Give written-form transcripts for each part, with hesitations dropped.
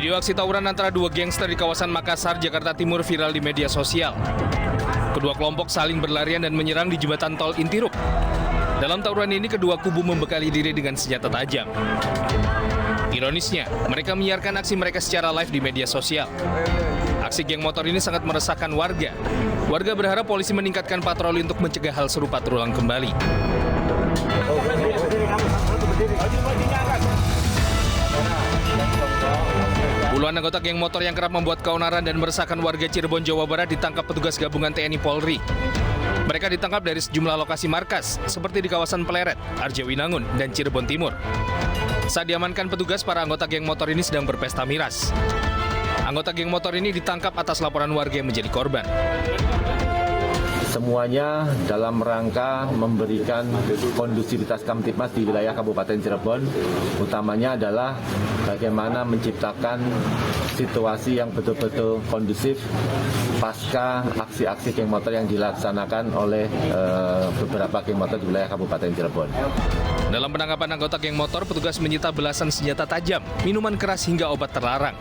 Video aksi tawuran antara dua gangster di kawasan Makassar, Jakarta Timur viral di media sosial. Kedua kelompok saling berlarian dan menyerang di jembatan tol Intiruk. Dalam tawuran ini, kedua kubu membekali diri dengan senjata tajam. Ironisnya, mereka menyiarkan aksi mereka secara live di media sosial. Aksi geng motor ini sangat meresahkan warga. Warga berharap polisi meningkatkan patroli untuk mencegah hal serupa terulang kembali. Puluhan anggota geng motor yang kerap membuat keonaran dan meresahkan warga Cirebon, Jawa Barat ditangkap petugas gabungan TNI Polri. Mereka ditangkap dari sejumlah lokasi markas, seperti di kawasan Pleret, Arjawinangun, dan Cirebon Timur. Saat diamankan petugas, para anggota geng motor ini sedang berpesta miras. Anggota geng motor ini ditangkap atas laporan warga yang menjadi korban. Semuanya dalam rangka memberikan kondusivitas Kamtipmas di wilayah Kabupaten Cirebon, utamanya adalah bagaimana menciptakan situasi yang betul-betul kondusif pasca aksi-aksi geng motor yang dilaksanakan oleh beberapa geng motor di wilayah Kabupaten Cirebon. Dalam penangkapan anggota geng motor, petugas menyita belasan senjata tajam, minuman keras hingga obat terlarang.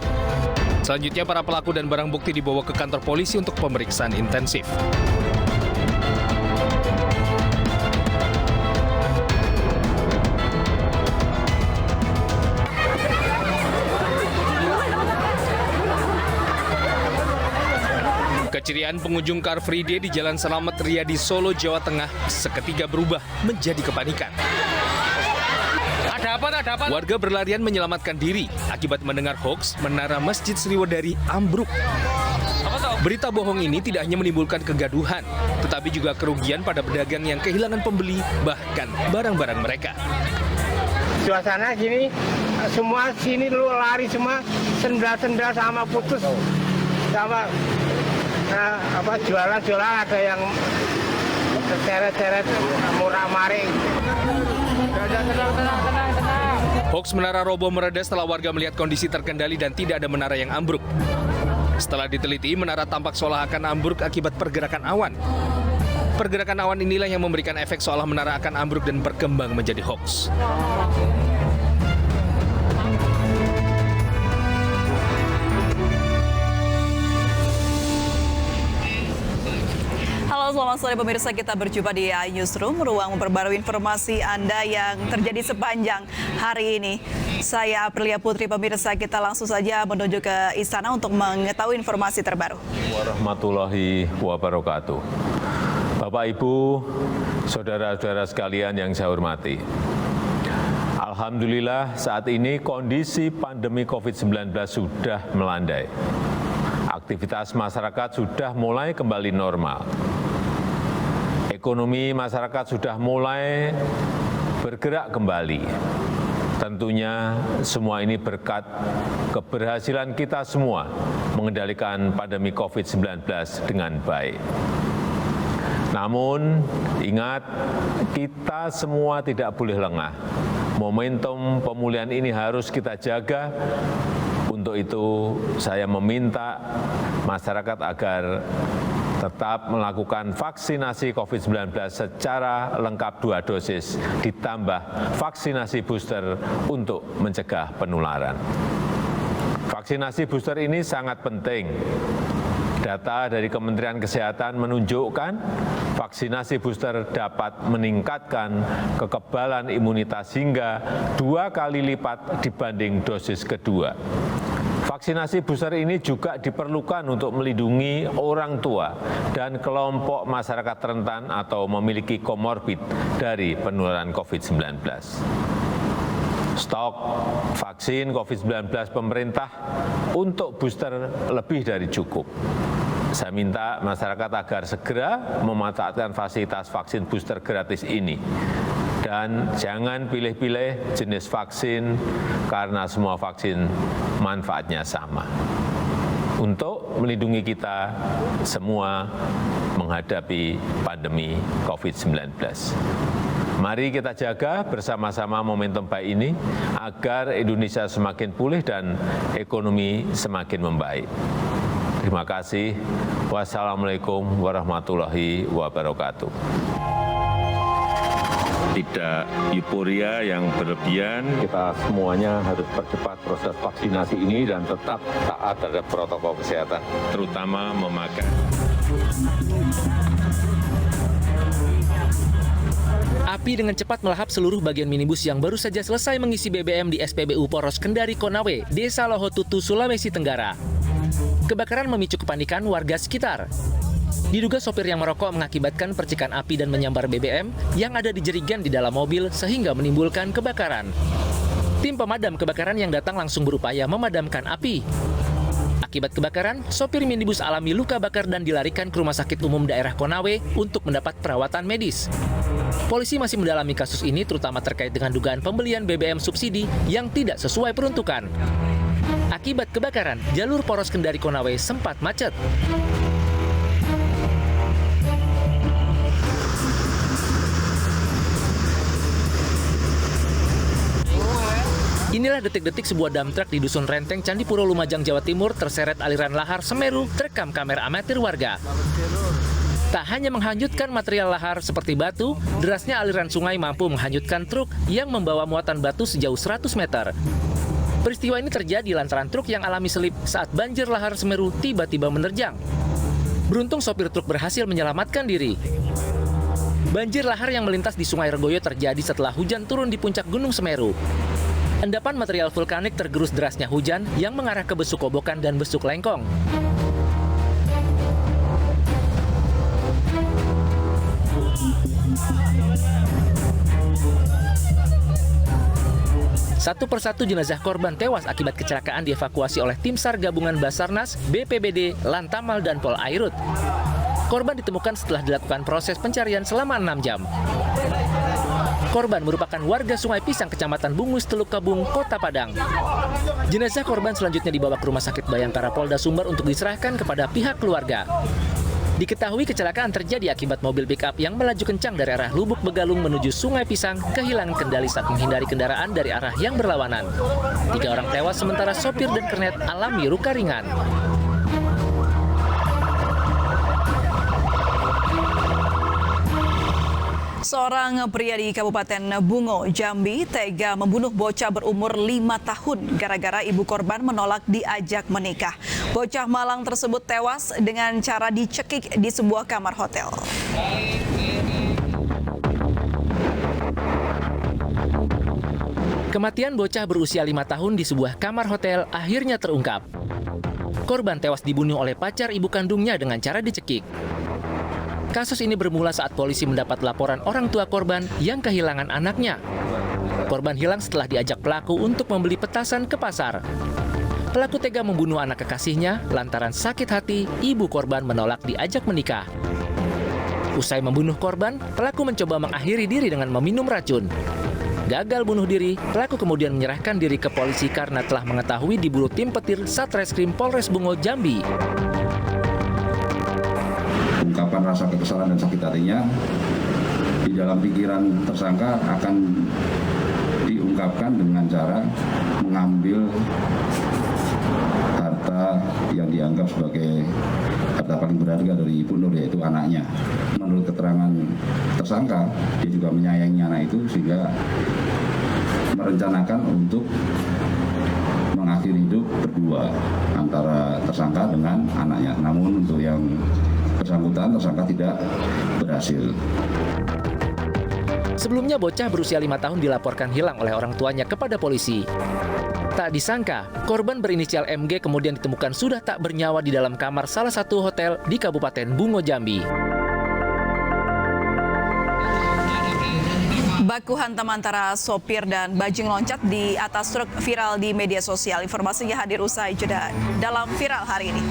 Selanjutnya, para pelaku dan barang bukti dibawa ke kantor polisi untuk pemeriksaan intensif. Keceriaan pengunjung Car Free Day di Jalan Selamat Riyadi, Solo, Jawa Tengah seketika berubah menjadi kepanikan. Ada apa? Warga berlarian menyelamatkan diri akibat mendengar hoaks menara Masjid Sriwedari ambruk. Berita bohong ini tidak hanya menimbulkan kegaduhan, tetapi juga kerugian pada pedagang yang kehilangan pembeli, bahkan barang-barang mereka. Suasana gini, semua sini lu lari semua, sendal-sendal sama putus, sama jualan-jualan ada yang seret-seret murah maring. Hoaks menara roboh mereda setelah warga melihat kondisi terkendali dan tidak ada menara yang ambruk. Setelah diteliti, menara tampak seolah akan ambruk akibat pergerakan awan. Pergerakan awan inilah yang memberikan efek seolah menara akan ambruk dan berkembang menjadi hoaks. Halo, selamat sore pemirsa, kita berjumpa di iNewsroom, ruang memperbarui informasi Anda yang terjadi sepanjang hari ini. Saya Aprilia Putri, pemirsa, kita langsung saja menuju ke istana untuk mengetahui informasi terbaru. Warahmatullahi wabarakatuh. Bapak, Ibu, saudara-saudara sekalian yang saya hormati. Alhamdulillah saat ini kondisi pandemi COVID-19 sudah melandai. Aktivitas masyarakat sudah mulai kembali normal. Ekonomi masyarakat sudah mulai bergerak kembali. Tentunya semua ini berkat keberhasilan kita semua mengendalikan pandemi COVID-19 dengan baik. Namun, ingat, kita semua tidak boleh lengah. Momentum pemulihan ini harus kita jaga. Untuk itu, saya meminta masyarakat agar tetap melakukan vaksinasi COVID-19 secara lengkap 2 dosis, ditambah vaksinasi booster untuk mencegah penularan. Vaksinasi booster ini sangat penting. Data dari Kementerian Kesehatan menunjukkan vaksinasi booster dapat meningkatkan kekebalan imunitas hingga 2 kali lipat dibanding dosis kedua. Vaksinasi booster ini juga diperlukan untuk melindungi orang tua dan kelompok masyarakat rentan atau memiliki komorbid dari penularan COVID-19. Stok vaksin COVID-19 pemerintah untuk booster lebih dari cukup. Saya minta masyarakat agar segera memanfaatkan fasilitas vaksin booster gratis ini. Dan jangan pilih-pilih jenis vaksin karena semua vaksin manfaatnya sama. Untuk melindungi kita semua menghadapi pandemi COVID-19. Mari kita jaga bersama-sama momentum baik ini agar Indonesia semakin pulih dan ekonomi semakin membaik. Terima kasih. Wassalamualaikum warahmatullahi wabarakatuh. tidak euforia yang berlebihan. Kita semuanya harus percepat proses vaksinasi ini dan tetap taat terhadap protokol kesehatan. Terutama memakai. Api dengan cepat melahap seluruh bagian minibus yang baru saja selesai mengisi BBM di SPBU Poros Kendari Konawe, Desa Lohotutu, Sulawesi Tenggara. Kebakaran memicu kepanikan warga sekitar. Diduga sopir yang merokok mengakibatkan percikan api dan menyambar BBM yang ada di jerigen di dalam mobil sehingga menimbulkan kebakaran. Tim pemadam kebakaran yang datang langsung berupaya memadamkan api. Akibat kebakaran, sopir minibus alami luka bakar dan dilarikan ke Rumah Sakit Umum Daerah Konawe untuk mendapat perawatan medis. Polisi masih mendalami kasus ini terutama terkait dengan dugaan pembelian BBM subsidi yang tidak sesuai peruntukan. Akibat kebakaran, jalur Poros Kendari Konawe sempat macet. Inilah detik-detik sebuah dump truck di Dusun Renteng, Candipuro, Lumajang, Jawa Timur terseret aliran lahar Semeru terekam kamera amatir warga. Tak hanya menghanyutkan material lahar seperti batu, derasnya aliran sungai mampu menghanyutkan truk yang membawa muatan batu sejauh 100 meter. Peristiwa ini terjadi lantaran truk yang alami selip saat banjir lahar Semeru tiba-tiba menerjang. Beruntung sopir truk berhasil menyelamatkan diri. Banjir lahar yang melintas di Sungai Regoyo terjadi setelah hujan turun di puncak Gunung Semeru. Endapan material vulkanik tergerus derasnya hujan yang mengarah ke Besuk Kobokan dan Besuk Lengkong. Satu persatu jenazah korban tewas akibat kecelakaan dievakuasi oleh tim SAR gabungan Basarnas, BPBD, Lantamal, dan Pol Airut. Korban ditemukan setelah dilakukan proses pencarian selama 6 jam. Korban merupakan warga Sungai Pisang, Kecamatan Bungus, Teluk Kabung, Kota Padang. Jenazah korban selanjutnya dibawa ke Rumah Sakit Bayangkara Polda Sumber untuk diserahkan kepada pihak keluarga. Diketahui kecelakaan terjadi akibat mobil pick-up yang melaju kencang dari arah Lubuk Begalung menuju Sungai Pisang kehilangan kendali saat menghindari kendaraan dari arah yang berlawanan. 3 orang tewas sementara sopir dan kernet alami luka ringan. Seorang pria di Kabupaten Bungo, Jambi, tega membunuh bocah berumur 5 tahun gara-gara ibu korban menolak diajak menikah. Bocah malang tersebut tewas dengan cara dicekik di sebuah kamar hotel. Kematian bocah berusia 5 tahun di sebuah kamar hotel akhirnya terungkap. Korban tewas dibunuh oleh pacar ibu kandungnya dengan cara dicekik. Kasus ini bermula saat polisi mendapat laporan orang tua korban yang kehilangan anaknya. Korban hilang setelah diajak pelaku untuk membeli petasan ke pasar. Pelaku tega membunuh anak kekasihnya lantaran sakit hati ibu korban menolak diajak menikah. Usai membunuh korban, pelaku mencoba mengakhiri diri dengan meminum racun. Gagal bunuh diri, pelaku kemudian menyerahkan diri ke polisi karena telah mengetahui diburu tim petir Satreskrim Polres Bungo, Jambi. Ungkapan rasa kekesalan dan sakit hatinya di dalam pikiran tersangka akan diungkapkan dengan cara mengambil harta yang dianggap sebagai harta paling berharga dari Ibu Nur, yaitu anaknya. Menurut keterangan tersangka, dia juga menyayangi anak itu sehingga merencanakan untuk mengakhiri hidup berdua antara tersangka dengan anaknya. Namun untuk yang bersangkutan, tersangka tidak berhasil. Sebelumnya bocah berusia 5 tahun dilaporkan hilang oleh orang tuanya kepada polisi. Tak disangka, korban berinisial MG kemudian ditemukan sudah tak bernyawa di dalam kamar salah satu hotel di Kabupaten Bungo, Jambi. Baku hantam antara sopir dan bajing loncat di atas truk viral di media sosial. Informasinya hadir usai jeda dalam Viral hari ini.